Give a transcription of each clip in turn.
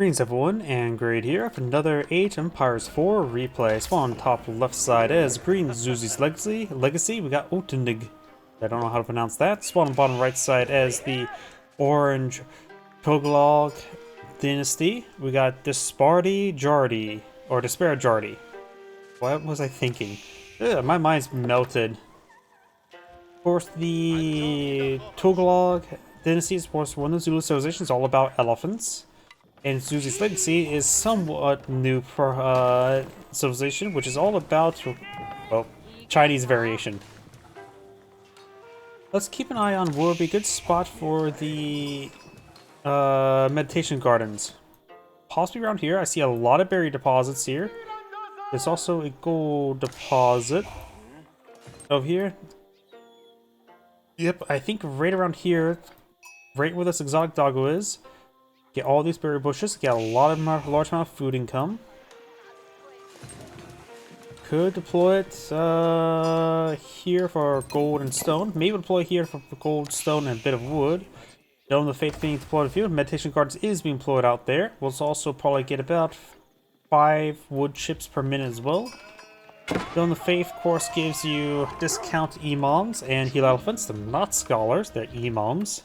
Greetings everyone, and Grade here for another Age of Empires 4 replay. Spawn on top left side is Green Zuzi's Legacy. We got otenG. I don't know how to pronounce that. Spawn on bottom right side as the orange Tughlaq Dynasty. We got despairjardi, or despairjardi. What was I thinking? Ugh, my mind's melted. Of course, the Tughlaq Dynasty is, of course, one of the Zulu civilizations, all about elephants. And Zuzi's Legacy is somewhat new for civilization, which is all about, well, Chinese variation. Let's keep an eye on where would be a good spot for the meditation gardens. Possibly around here. I see a lot of berry deposits here. There's also a gold deposit over here. Yep, I think right around here, right where this exotic doggo is. Get all these berry bushes, get a large amount of food income. Could deploy it here for gold and stone. Maybe deploy here for gold, stone, and a bit of wood. Dome the Faith being deployed in the field. Meditation Gardens is being deployed out there. We'll also probably get about 5 wood chips per minute as well. Dome the Faith, of course, gives you discount imams and heal elephants. They're not scholars, they're imams.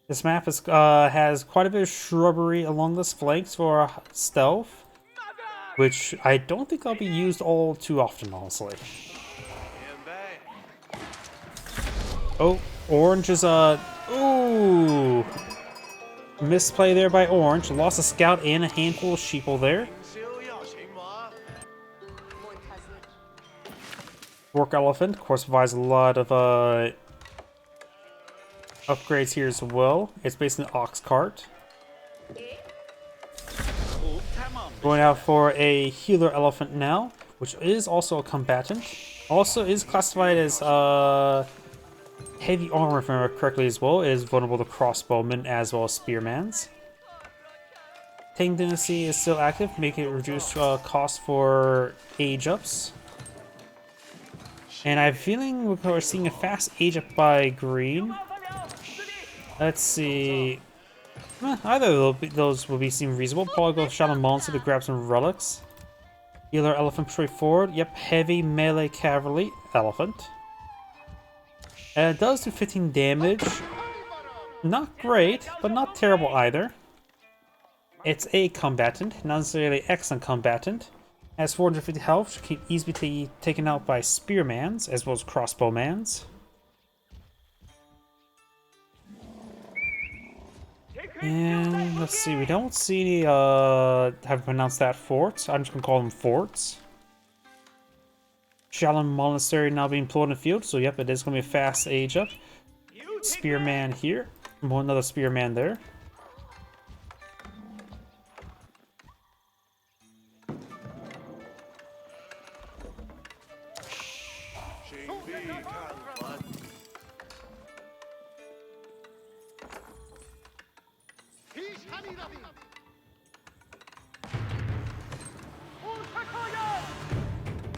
This map is, has quite a bit of shrubbery along the flanks for stealth, which I don't think I'll be used all too often, honestly. Oh, orange is ooh! Misplay there by orange. Lost a scout and a handful of sheeple there. Work elephant, of course, provides a lot of upgrades here as well. It's based on an ox cart. Going out for a healer elephant now, which is also a combatant. Also is classified as heavy armor, if I remember correctly as well. It is vulnerable to crossbowmen as well as spearmans. Tang Dynasty is still active, making it reduce cost for age ups. And I have a feeling we're seeing a fast age up by green. Let's see. Either of those will seem reasonable. Probably go Shadow Monster to grab some relics. Healer elephant straightforward. Yep, heavy melee cavalry elephant. It does do 15 damage. Not great, but not terrible either. It's a combatant, not necessarily excellent combatant. Has 450 health, can easily be taken out by spearmans as well as crossbowmans. And let's see, we don't see any, how to pronounce that, forts. I'm just gonna call them forts. Shaolin Monastery now being deployed in the field, so yep, it is gonna be a fast age up. Spearman here, another spearman there.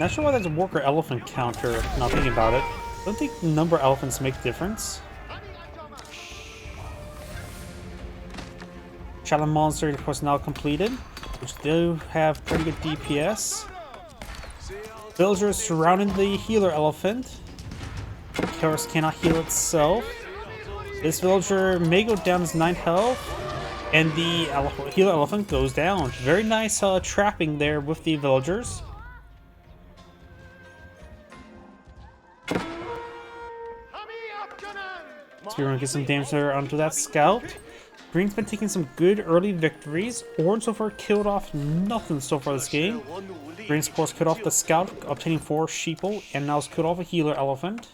Not sure why there's a worker elephant counter, not thinking about it. I don't think the number of elephants make a difference. Shadow Monster, of course, now completed, which do have pretty good DPS. Villagers surrounding the healer elephant. Of course, cannot heal itself. This villager may go down as 9 health, and the healer elephant goes down. Very nice trapping there with the villagers. So we're gonna get some damage there onto that scout. Green's been taking some good early victories. Orange so far killed off nothing so far this game. Green's of course killed off the scout, obtaining 4 sheeple, and now has killed off a healer elephant.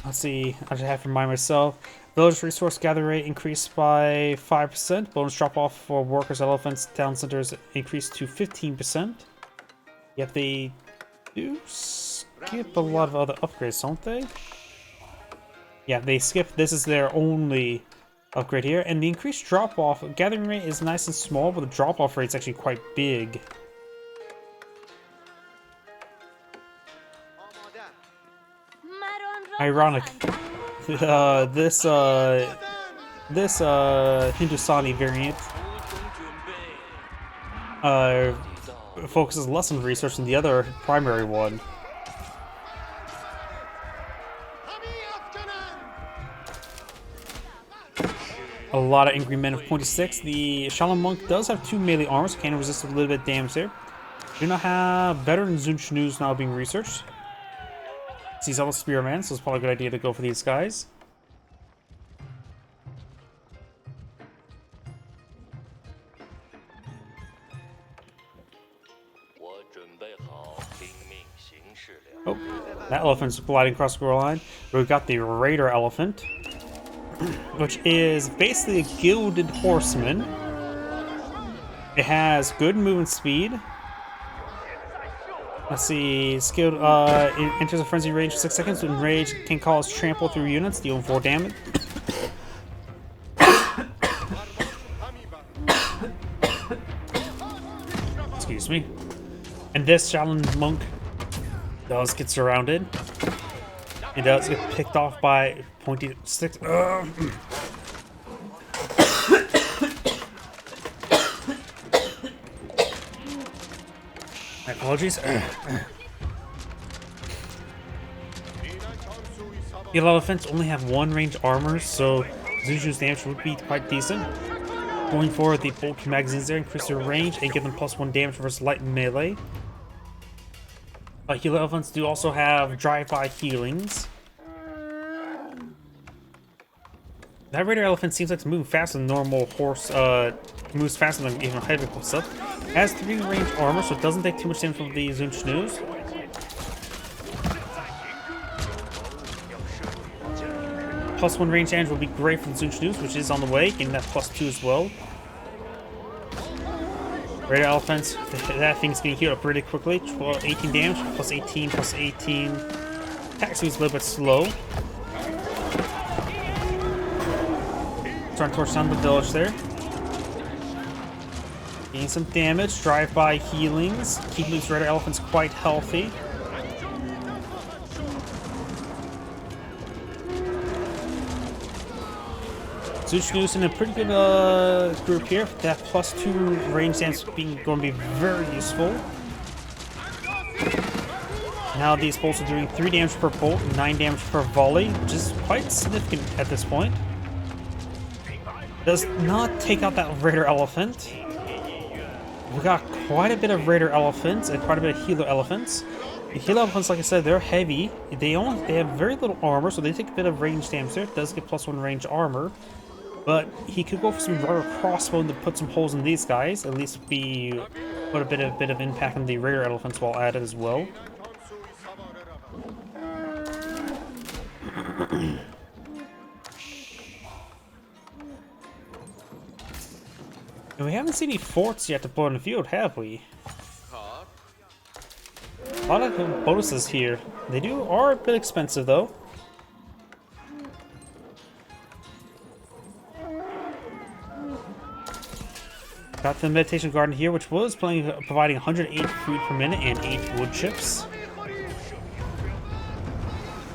Let's see, I just have to remind myself. Village resource gather rate increased by 5%. Bonus drop off for workers, elephants, town centers increased to 15%. Yet they do skip a lot of other upgrades, don't they? Yeah, they skip. This is their only upgrade here. And the increased drop-off, gathering rate is nice and small, but the drop-off rate is actually quite big. Ironic. This Hindustani variant focuses less on research than the other primary one. A lot of angry men of 26. The Shaolin Monk does have 2 melee armor, so can resist a little bit of damage there. Do not have veteran Zunchnu's now being researched. He's almost Spearman, so it's probably a good idea to go for these guys. Oh, that elephant's gliding across the line. We've got the Raider Elephant, which is basically a gilded horseman. It has good movement speed. Let's see, skilled, it enters a frenzy range for 6 seconds. When rage can cause trample through units, dealing 4 damage. Excuse me. And this Shaolin Monk does get surrounded. It does get picked off by pointy sticks. My apologies. The elephants only have 1 range armor, so Zuju's damage would be quite decent. Going forward, the bolt magazines there increase their range and give them +1 damage versus light melee. Healer elephants do also have drive-by healings. That Raider elephant seems like it's moving faster than normal horse. Moves faster than even heavy stuff. It has 3 range armor, so it doesn't take too much damage from the Zunchnu's. +1 range damage will be great for the Zunchnu's, which is on the way, getting that +2 as well. Raider elephants, that thing's getting healed up really quickly. 18 damage, +18, +18. Attack speed's a little bit slow. Trying to torch down the village there. Getting some damage, drive-by healings, keeping these Raider elephants quite healthy. Zunchnu's in a pretty good group here. That +2 range dance being going to be very useful. Now these bolts are doing 3 damage per bolt, 9 damage per volley, which is quite significant at this point. Does not take out that Raider elephant. We got quite a bit of Raider elephants and quite a bit of healer elephants. The healer elephants, like I said, they're heavy. They have very little armor, so they take a bit of range damage there. It does get +1 range armor. But he could go for some rubber crossbow to put some holes in these guys. At least put a bit of impact on the Raider elephants while at it as well. And we haven't seen any forts yet to put in the field, have we? A lot of bonuses here. They are a bit expensive though. Got the meditation garden here, which was providing 108 food per minute and 8 wood chips.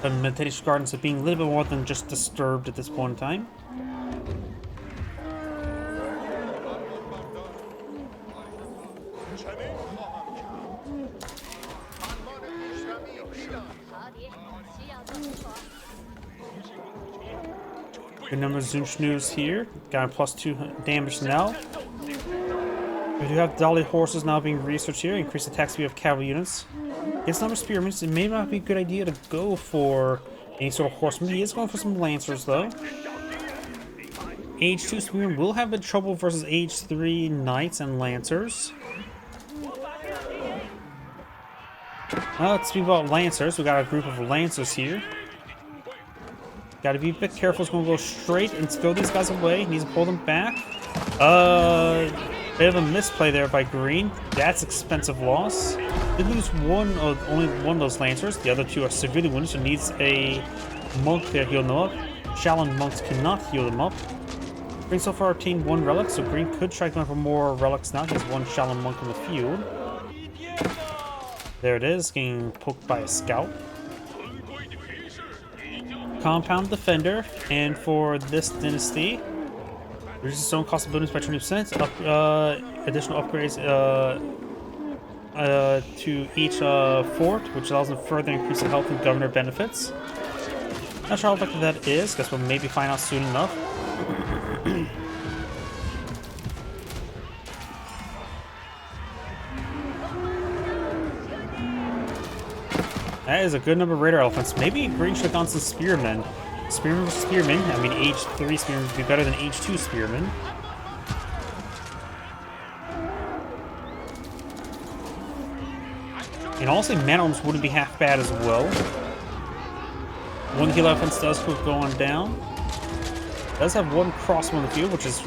The meditation gardens are being a little bit more than just disturbed at this point in time. Good number of Zunchnu's here. Got a +2 damage now. We do have Dolly horses now being researched here. Increase attack speed of cavalry units. His number of spearmen, it may not be a good idea to go for any sort of horseman. He is going for some lancers though. Age 2 spearmen will have been trouble versus age 3 knights and lancers. Let's speak about lancers. We got a group of lancers here. Got to be a bit careful. It's going to go straight and throw these guys away. Needs to pull them back. Bit of a misplay there by Green. That's expensive loss. Did lose only one of those lancers. The other 2 are severely wounded, so needs a monk there heal them up. Shaolin monks cannot heal them up. Green so far obtained 1 relic, so Green could try going for more relics now. He has 1 Shaolin monk in the field. There it is, getting poked by a scout. compound defender, and for this dynasty, reduces stone cost of buildings by 20%. Additional upgrades to each fort, which allows them to further increase the health and governor benefits. Not sure how effective that is. Guess we'll maybe find out soon enough. That is a good number of raider elephants. Maybe Green should have gone some spearmen. Spearmen versus spearmen. I mean, age 3 spearmen would be better than age 2 spearmen. And honestly, man arms wouldn't be half bad as well. One heal elephant does keep going down. Does have one crossbow in the field, which is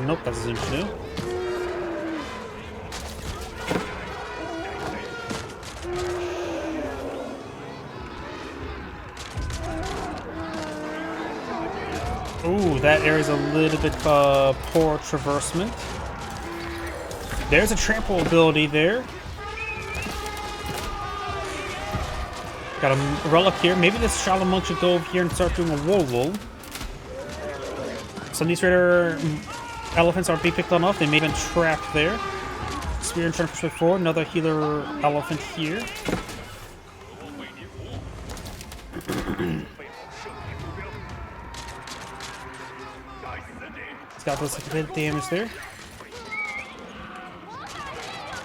nope, that's new. Ooh, that area's a little bit poor traversement. There's a trample ability there. Got a relic here. Maybe this Shaolin monk should go over here and start doing a wool. Some of these raider elephants aren't being picked on off. They may have been trapped there. Spear and trying to push forward. Another healer elephant here. It's got those a bit of damage there.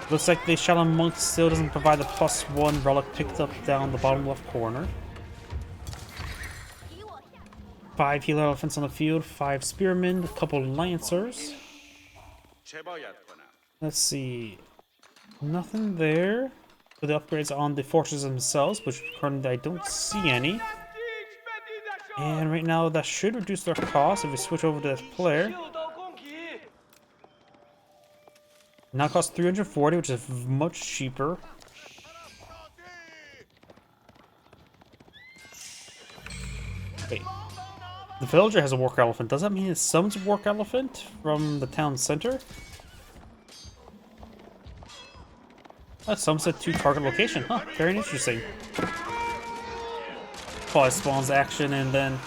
Looks like the Shaolin monk still doesn't provide the +1 relic picked up down the bottom left corner. 5 healer elephants on the field, 5 spearmen, a couple lancers. Let's see. Nothing there for the upgrades on the fortresses themselves, which currently I don't see any. And right now that should reduce their cost if we switch over to this player. Now costs 340, which is much cheaper. Wait. The villager has a work elephant. Does that mean it summons a work elephant from the town center? Summons it to target location. Huh, very interesting. Probably spawns action and then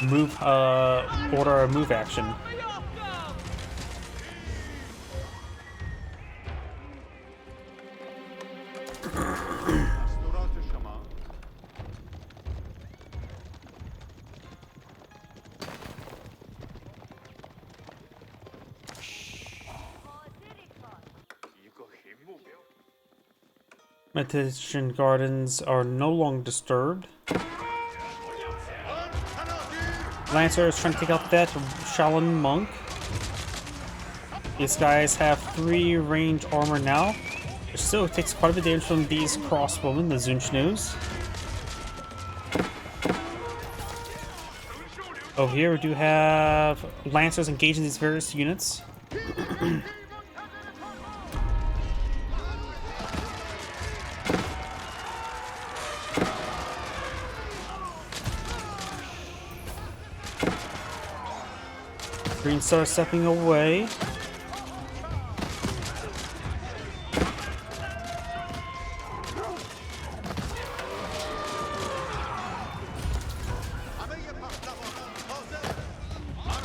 move, order a move action. Meditation gardens are no longer disturbed. Lancer is trying to take out that Shaolin monk. These guys have 3 range armor now. It still takes quite a bit of damage from these crossbowmen, the Zunchnoos. Over here we do have Lancers engaging these various units. Green starts stepping away.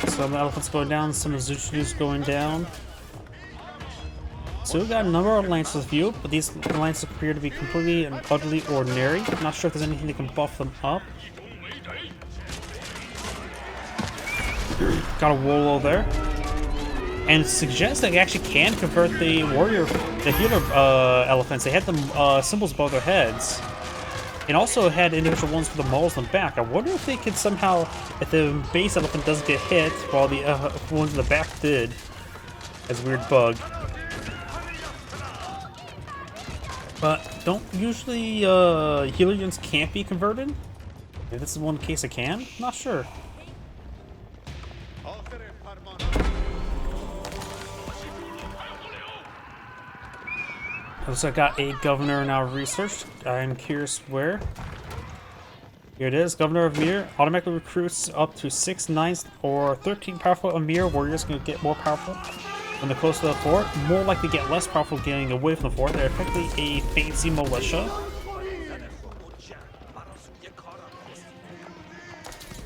Some elephants going down, some of the Zunchnoos going down. So we've got a number of lancers with you, but these lancers appear to be completely and utterly ordinary. I'm not sure if there's anything that can buff them up. Got a Wolo there. And suggests that they actually can convert the warrior, the healer elephants. They had them symbols above their heads. And also had individual ones for the mauls on the back. I wonder if they could somehow, if the base elephant doesn't get hit, while the ones in the back did. That's a weird bug. But don't usually healer units can't be converted? Maybe this is one case it can? Not sure. So I got a governor now researched. I'm curious where. Here it is. Governor of Mir automatically recruits up to 6 9s or 13 powerful Amir warriors can get more powerful when they're close to the fort. More likely to get less powerful getting away from the fort. They're effectively a fancy militia.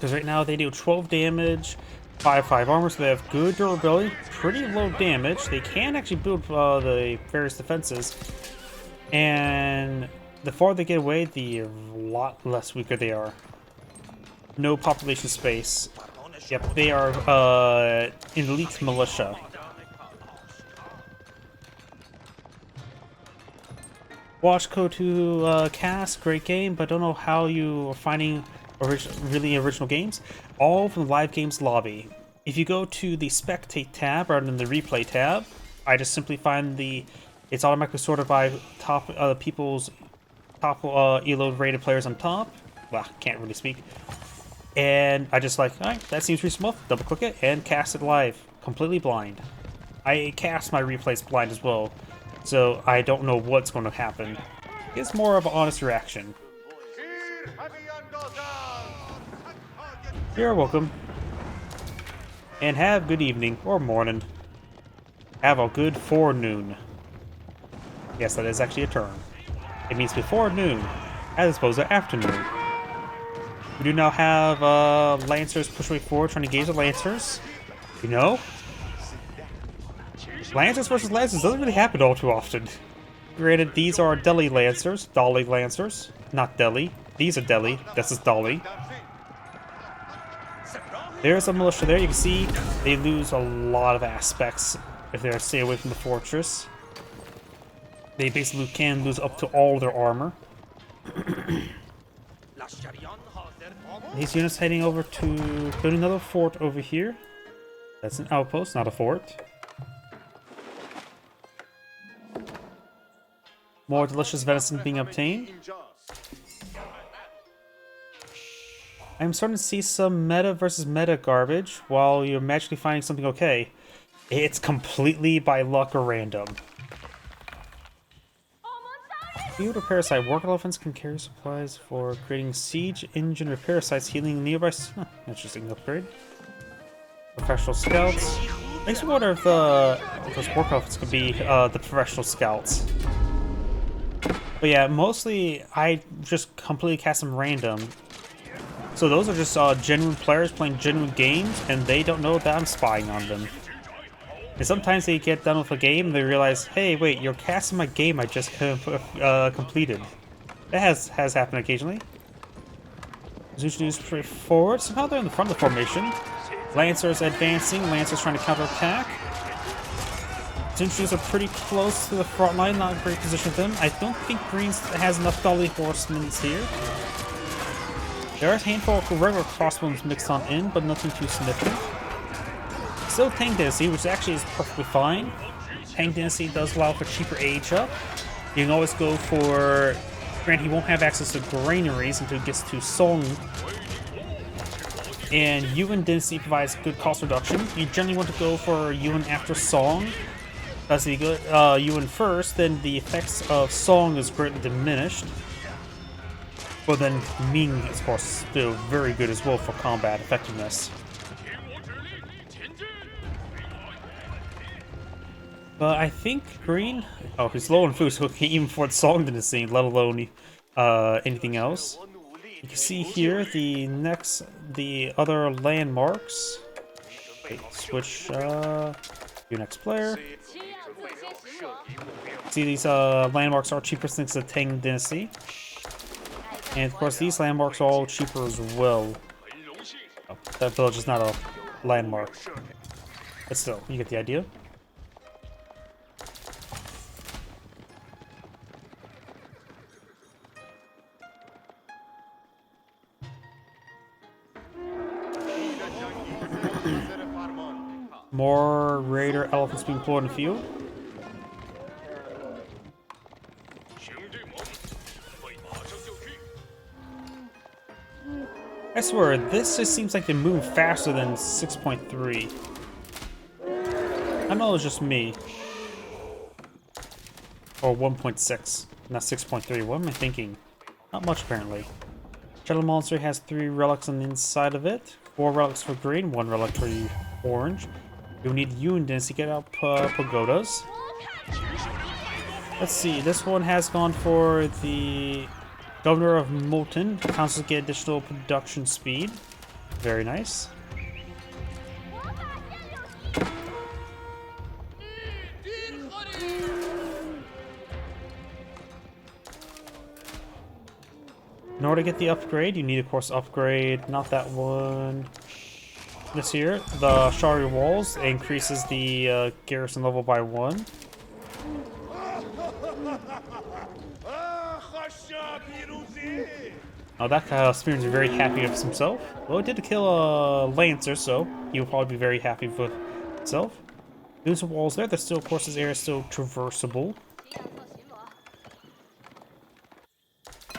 Because right now they deal 12 damage, 5/5 armor, so they have good durability, pretty low damage. They can actually build the various defenses. And the farther they get away, the lot less weaker they are. No population space. Yep, they are elite militia. Watch Code to Cast, great game, but don't know how you are finding really original games. All from the live games lobby. If you go to the spectate tab rather than the replay tab, I just simply find it's automatically sorted by top people's top elo rated players on top. Well, can't really speak. And I just like, alright, that seems reasonable. Double click it and cast it live, completely blind. I cast my replays blind as well, so I don't know what's going to happen. It's more of an honest reaction. You're welcome. And have good evening or morning. Have a good forenoon. Yes, that is actually a term. It means before noon, as opposed to afternoon. We do now have Lancers push way forward, trying to engage the Lancers. You know? Lancers versus Lancers doesn't really happen all too often. Granted, these are Delhi Lancers, Dolly Lancers, not Delhi. These are Delhi, this is Dolly. There's a militia there, you can see they lose a lot of aspects if they stay away from the fortress. They basically can lose up to all their armor. These units heading over to build another fort over here. That's an outpost, not a fort. More delicious venison being obtained. I'm starting to see some meta versus meta garbage while you're magically finding something okay. It's completely by luck or random. Field repair site. Worker elephants can carry supplies for creating siege engine repair sites, healing nearby. Interesting upgrade. Professional scouts. Makes me wonder if those worker elephants could be the professional scouts. But yeah, mostly I just completely cast them random. So those are just genuine players playing genuine games, and they don't know that I'm spying on them. And sometimes they get done with a game and they realize, hey, wait, you're casting my game I just completed. That has happened occasionally. Zushi's pretty forward. Somehow they're in the front of the formation. Lancers advancing. Lancers trying to counterattack. Zushi's are pretty close to the front line. Not a great position for them. I don't think Greens has enough Dolly horsemen here. There are a handful of regular crossbows mixed on in, but nothing too significant. Still otenG Dynasty, which actually is perfectly fine. otenG Dynasty does allow for cheaper age up. You can always go for... Granted, he won't have access to granaries until he gets to Song. And Yuan Dynasty provides good cost reduction. You generally want to go for Yuan after Song. As you go Yuan first, then the effects of Song is greatly diminished. But then Ming is, of course, still very good as well for combat effectiveness. But I think Green... Oh, he's low on food, so he can't even afford Song Dynasty, let alone anything else. You can see here the other landmarks. Okay, switch your next player. See, these landmarks are cheaper since the otenG Dynasty. And of course, these landmarks are all cheaper as well. Oh, that village is not a landmark. But still, you get the idea. More raider elephants being deployed in the field. I swear, this just seems like they move faster than 6.3. I know it's just me. Or 1.6, not 6.3. What am I thinking? Not much, apparently. Shadow Monster has 3 relics on the inside of it. 4 relics for green, 1 relic for orange. You'll need Yuan Dynasty to get out pagodas. Let's see, this one has gone for the Governor of Molten. Councils get additional production speed. Very nice. In order to get the upgrade, you need, of course, upgrade, not that one. This here, the Shari Walls, increases the garrison level by 1. Oh, that Spearman's very happy with himself. Well, it did kill a Lancer, so he will probably be very happy with himself. There's some walls there. There's still, of course, this area is still traversable.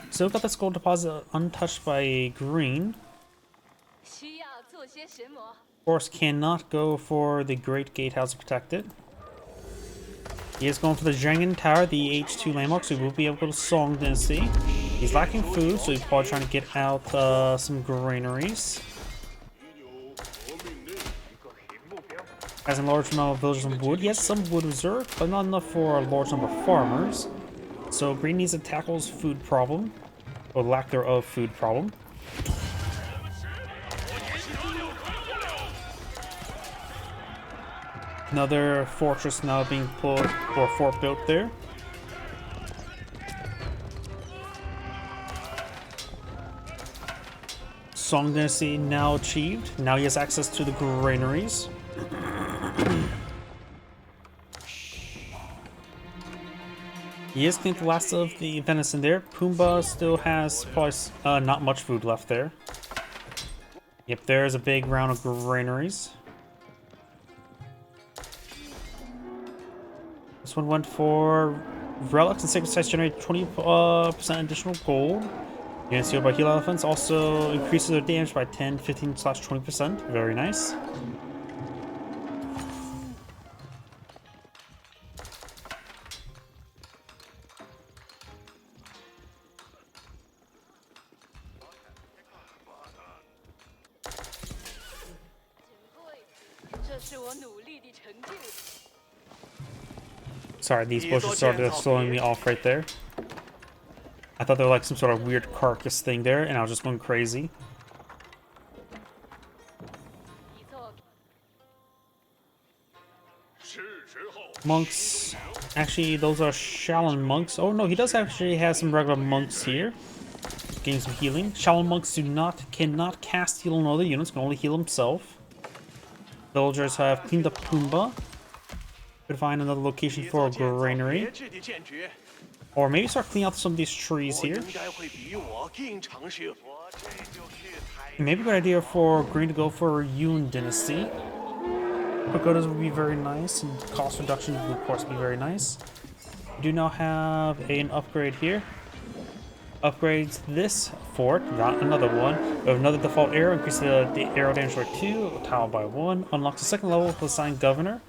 Still got this gold deposit untouched by green. Of course, cannot go for the Great Gatehouse to protect it. He is going for the Zhengan Tower, the H2 landmark, so he will be able to go to Song Dynasty. He's lacking food, so he's probably trying to get out some granaries. Has a large amount of villagers and wood. He has some wood reserved, but not enough for a large number of farmers. So green needs to tackle his food problem, or lack thereof food problem. Another fortress now being put, or fort built there. Song Dynasty now achieved. Now he has access to the granaries. He is cleaning the last of the venison there. Pumbaa still has probably not much food left there. Yep, there's a big round of granaries. This one went for relics and sacred sites generate 20% additional gold. Units healed by heal elephants also increases their damage by 10, 15/20%. Very nice. Sorry, these bushes started slowing me off right there. I thought they were like some sort of weird carcass thing there, and I was just going crazy. Monks. Actually, those are Shaolin monks. Oh no, he does actually have some regular monks here. Getting some healing. Shaolin monks cannot cast heal on other units, can only heal himself. Villagers have cleaned up Pumbaa. Could find another location for a granary. Or maybe start cleaning out some of these trees here. Maybe a good idea for green to go for Yun Dynasty. Pagodas would be very nice, and cost reduction would of course be very nice. We do now have an upgrade here. Upgrades this fort, not another one. We have another default arrow, increase the arrow damage by 2, tile by 1. Unlocks the second level with the assigned governor.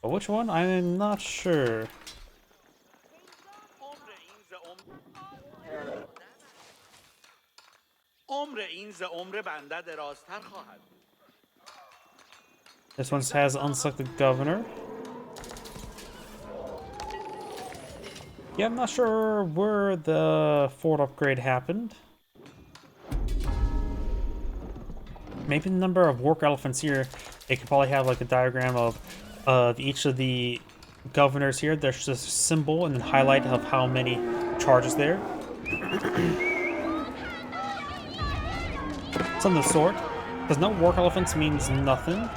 But which one? I'm not sure. This one has unselected governor. Yeah, I'm not sure where the fort upgrade happened. Maybe the number of work elephants here. It could probably have like a diagram of each of the governors here. There's just a symbol and then highlight of how many charges there. Something of the sort. Because no work elephants means nothing.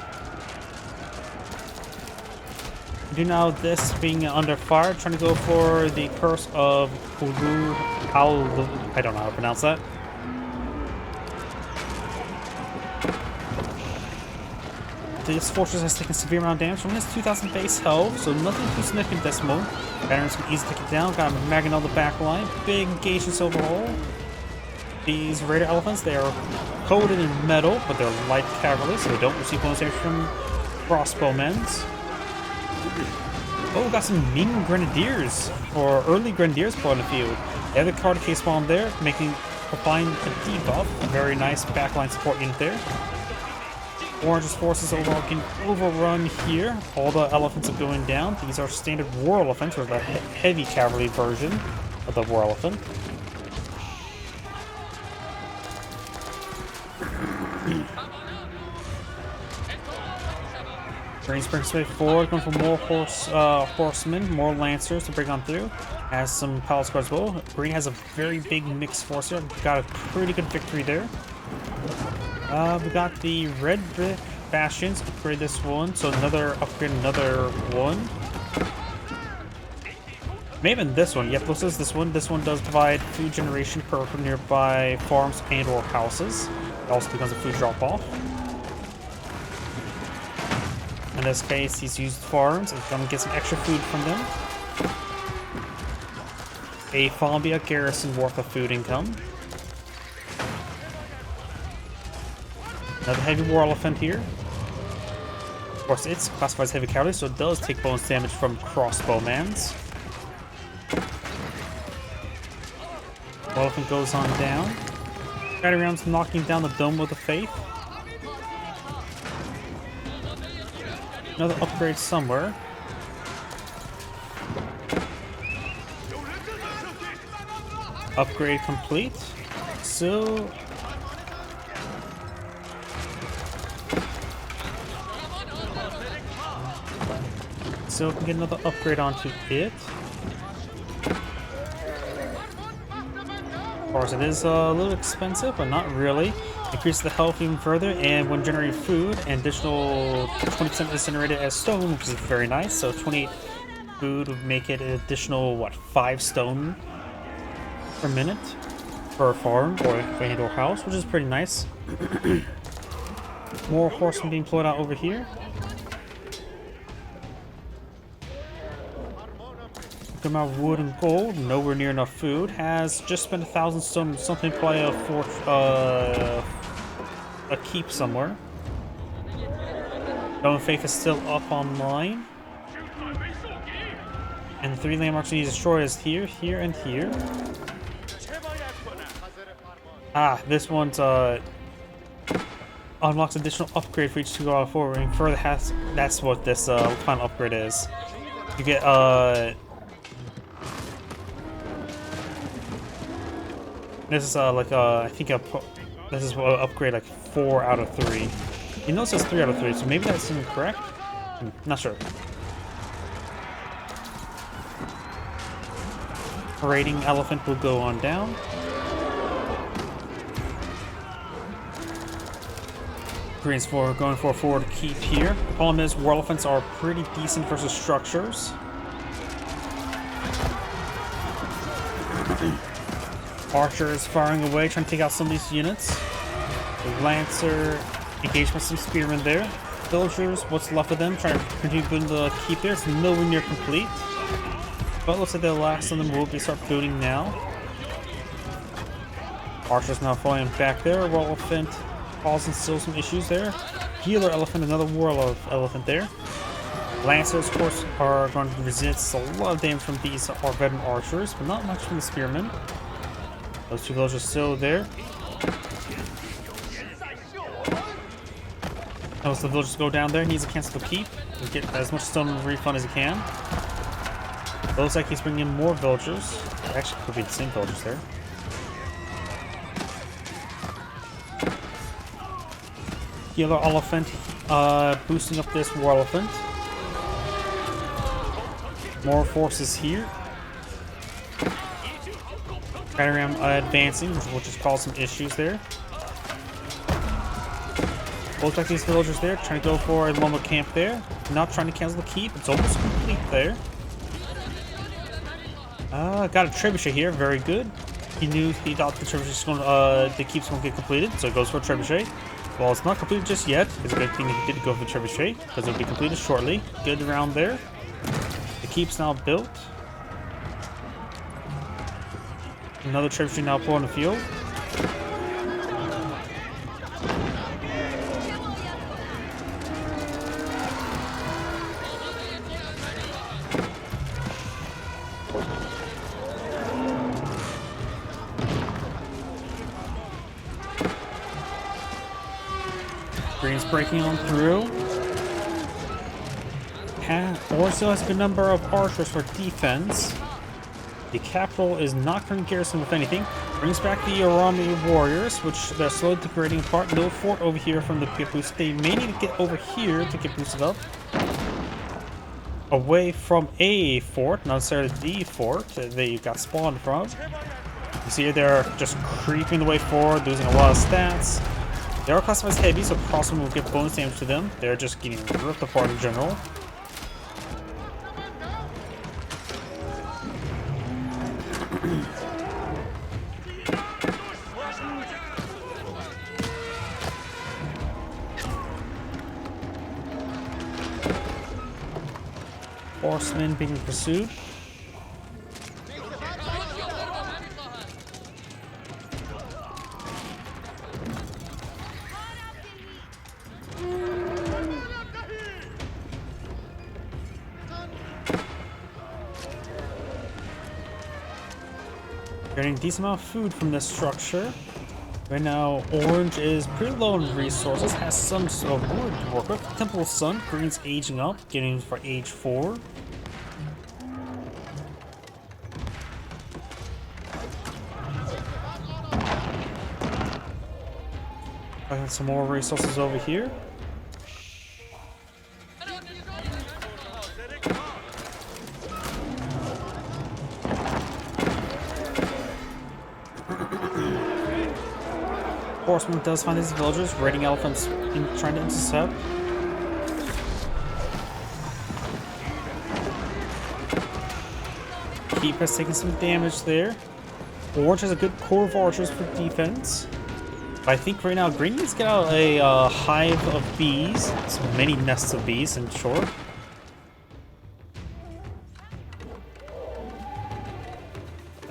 Do now this being under fire, trying to go for the curse of Hulu. I don't know how to pronounce that. This fortress has taken severe amount of damage from his 2,000 base health, so nothing too significant at this moment. Veterans can easily take it down. Got Magging on the back line. Big engagements overall. These Raider elephants, they are coated in metal, but they're light cavalry, so they don't receive bonus damage from crossbowmen's. Oh, got some Ming Grenadiers, or early Grenadiers put on the field. They have the card case bomb there, applying a debuff. A very nice backline support unit there. Orange's forces overall can overrun here. All the elephants are going down. These are standard war elephants, or the heavy cavalry version of the war elephant. Green's bringing his way forward, going for more horsemen, more lancers to break on through. Has some palace guards as well. Green has a very big mixed force here. Got a pretty good victory there. We got the red brick bastions. Upgrade this one, so upgrade another one. Maybe in this one. Yep, this is this one. This one does provide food generation per nearby farms and or houses. It also becomes a food drop-off. In this case, he's used farms. He's gonna get some extra food from them. A Fombia garrison worth of food income. Another heavy war elephant here. Of course, it's classified as heavy cavalry, so it does take bonus damage from crossbowmans. Elephant goes on down. Battery rounds knocking down the Dome of the Faith. Another upgrade somewhere. Upgrade complete. So we can get another upgrade onto it. Of course, it is a little expensive, but not really. Increase the health even further, and when generating food, an additional 20% is generated as stone, which is very nice. So 28 food would make it an additional, what, 5 stone per minute per farm or and/or house, which is pretty nice. More horsemen being deployed out over here. Good amount of wood and gold, nowhere near enough food. Has just spent 1,000 stone, something probably a keep somewhere. Dome of Faith is still up online. And the 3 landmarks we need to destroy is here, here, and here. Ah, this one's unlocks additional upgrade for each 2 out of 4. And further that's what this final upgrade is. You get this is like I think this is upgrade like 4 out of 3. You know it says 3 out of 3, so maybe that's incorrect. Not sure. Parading elephant will go on down. Green's going for a forward keep here. The problem is war elephants are pretty decent versus structures. Archers firing away, trying to take out some of these units. The Lancer engaged with some spearmen there. Villagers, what's left of them, trying to continue building the keep there. It's nowhere near complete. But looks like the last of them will be start building now. Archers now falling back there. War elephant causing still some issues there. Healer elephant, another war elephant there. Lancers, of course, are going to resist a lot of damage from these veteran archers, but not much from the spearmen. Those 2 villagers are still there. Once the villagers go down there, he needs to cancel the keep and get as much stone refund as he can. Looks like he's bringing in more villagers. Actually, could be the same villagers there. Healer elephant boosting up this war elephant. More forces here. Panorama advancing, which has caused some issues there. Looks like these villagers there trying to go for a lumber camp there. Not trying to cancel the keep. It's almost complete there. Got a trebuchet here. Very good. He thought the trebuchet the keep's going to get completed, so he goes for a trebuchet. Well, it's not completed just yet. It's a good thing he did go for the trebuchet because it'll be completed shortly. Good round there. The keep's now built. Another trebuchet now pulled on the field. Green's breaking on through. Orso has a good number of archers for defense. The capital is not currently garrisoned with anything. Brings back the Arami warriors, which they're slowly degrading apart. No fort over here from the get boost. They may need to get over here to get boosted up. Away from a fort, not necessarily the fort they got spawned from. You see they're just creeping the way forward, losing a lot of stats. They are classified as heavy, so crossbow will get bonus damage to them. They're just getting ripped apart in general. Horsemen being pursued. Getting a decent amount of food from this structure. Right now, orange is pretty low on resources, has some sort of wood to work with. Temple of Sun, green's aging up, getting for age 4. I have some more resources over here. Horseman does find these villagers, raiding elephants trying to intercept. Keep has taken some damage there. Orange has a good core of archers for defense. I think right now green needs to get out a hive of bees, so many nests of bees in short.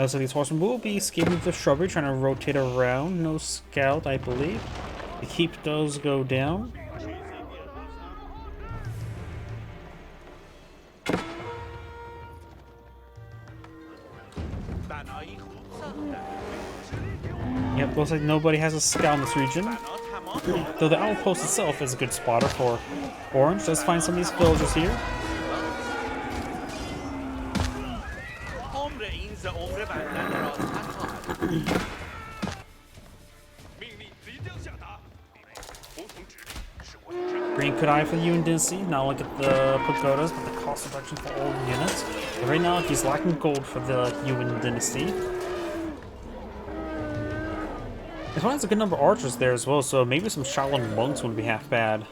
So these horsemen will be escaping the shrubbery, trying to rotate around. No scout, I believe. To keep those go down. Yep, looks like nobody has a scout in this region. Though the outpost itself is a good spotter for orange. Let's find some of these villagers here. Green could eye for the Yuan Dynasty, not look at the pagodas, but the cost reduction for all units. But right now, he's lacking gold for the Yuan Dynasty. This one has a good number of archers there as well, so maybe some Shaolin monks wouldn't be half bad.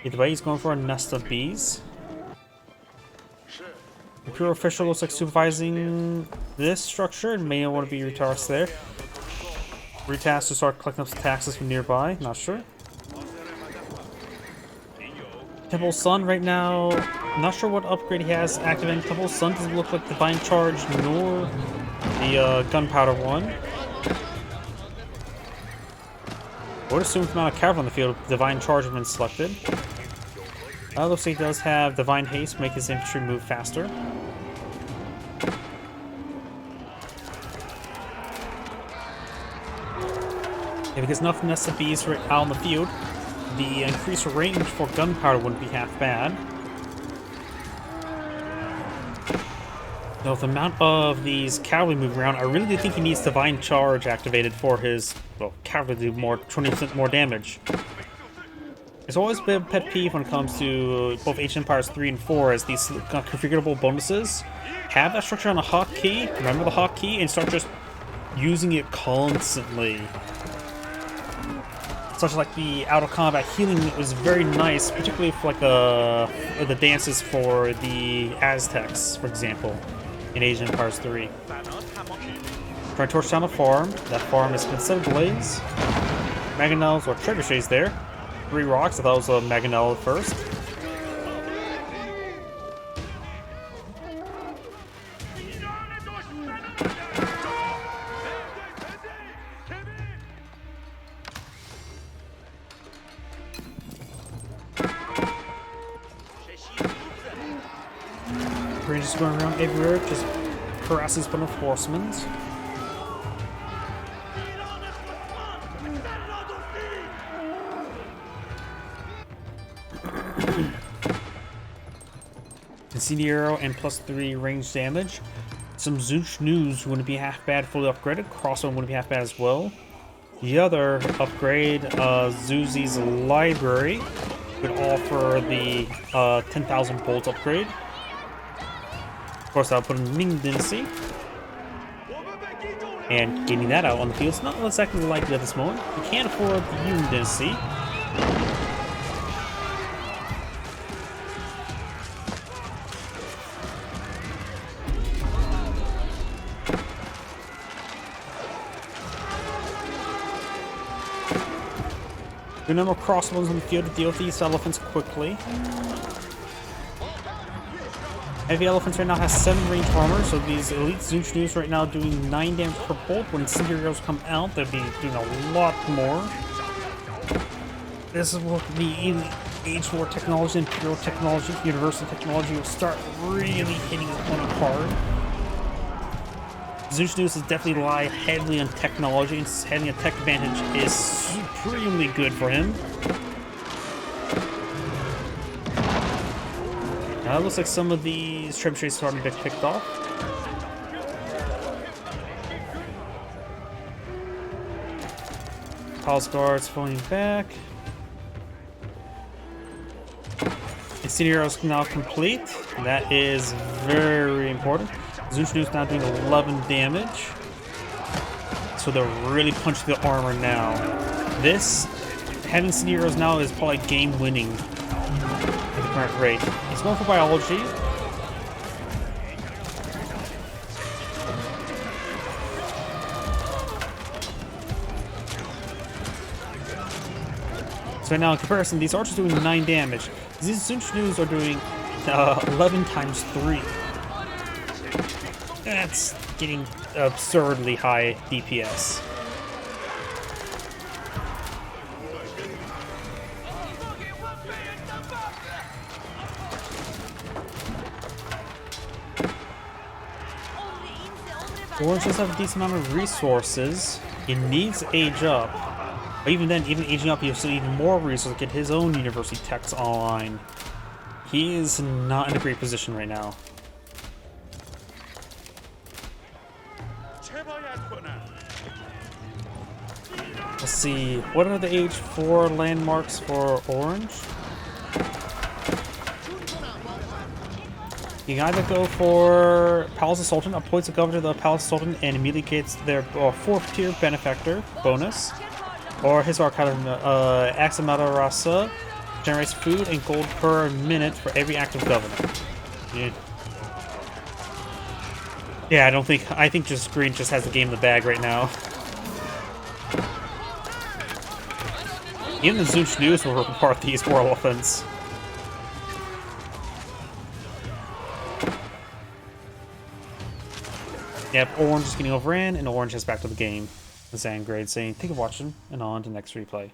Either way, he's going for a nest of bees. The Imperial official looks like supervising this structure and may want to be retasked there. Retasked to start collecting up taxes from nearby, not sure. Temple Sun right now, not sure what upgrade he has activating. Temple Sun doesn't look like Divine Charge nor the gunpowder one. I would assume with the amount of cavalry on the field, Divine Charge has been selected. Looks like he does have Divine Haste, make his infantry move faster. If he gets enough nests of bees right out on the field, the increased range for gunpowder wouldn't be half bad. Though with the amount of these cavalry moving around, I really do think he needs Divine Charge activated for his, well, cavalry to do more, 20% more damage. It's always been a pet peeve when it comes to both Age of Empires 3 and 4 as these configurable bonuses. Have that structure on a hotkey, remember the hotkey, and start just using it constantly. Such like the out of combat healing was very nice, particularly for like the dances for the Aztecs, for example, in Age of Empires 3. Trying to torch down a farm. That farm has been set ablaze. Mangonels or trebuchets there. 3 rocks. I thought it was a mangonel at first. Rangers going around everywhere, just harassing this bunch of horsemen. Incendiary and +3 range damage. some Zooch News wouldn't be half bad fully upgraded. Crossbow wouldn't be half bad as well. The other upgrade, Zuzi's Library, would offer the 10,000 bolt upgrade. Of course, I'll put in Ming Dynasty. And getting that out on the field is not exactly likely at this moment. We can't afford the Yun Dynasty. There are no more crossbows on the field to deal with these elephants quickly. Heavy Elephants right now has 7 range armor, so these Elite Zooch News right now doing 9 damage per bolt. When Incendiary Arrows come out, they'll be doing a lot more. This is what the Age War technology, Imperial technology, Universal technology will start really hitting on it hard. Zooch News has definitely relied heavily on technology, and having a tech advantage is supremely good for him. It looks like some of these trebuchets are starting to get picked off. Palace Guards falling back. Incendiary Arrows now complete. That is very important. Zooch News now doing 11 damage. So they're really punching the armor now. This, having Incendiary Arrows now is probably game winning at the current rate. He's going for biology. So now in comparison, these archers are doing 9 damage. These Zooch News are doing 11 times 3. That's getting absurdly high DPS. Orange does have a decent amount of resources. It needs age up. But even then, even aging up, he still need more resources to get his own university techs online. He is not in a great position right now. Let's see, what are the age 4 landmarks for Orange? You can either go for Palace of Sultan, appoints a governor to the Palace of Sultan, and immediately gets their 4th tier benefactor bonus. Or his Arcana Axamata Rasa generates food and gold per minute for every active governor. Yeah, I think just Green just has the game in the bag right now. Even the Zooch News will rip apart these war elephants. Yep, Orange is getting overran, and Orange is back to the game. The Zangrade saying, "Thank you for watching, and on to next replay."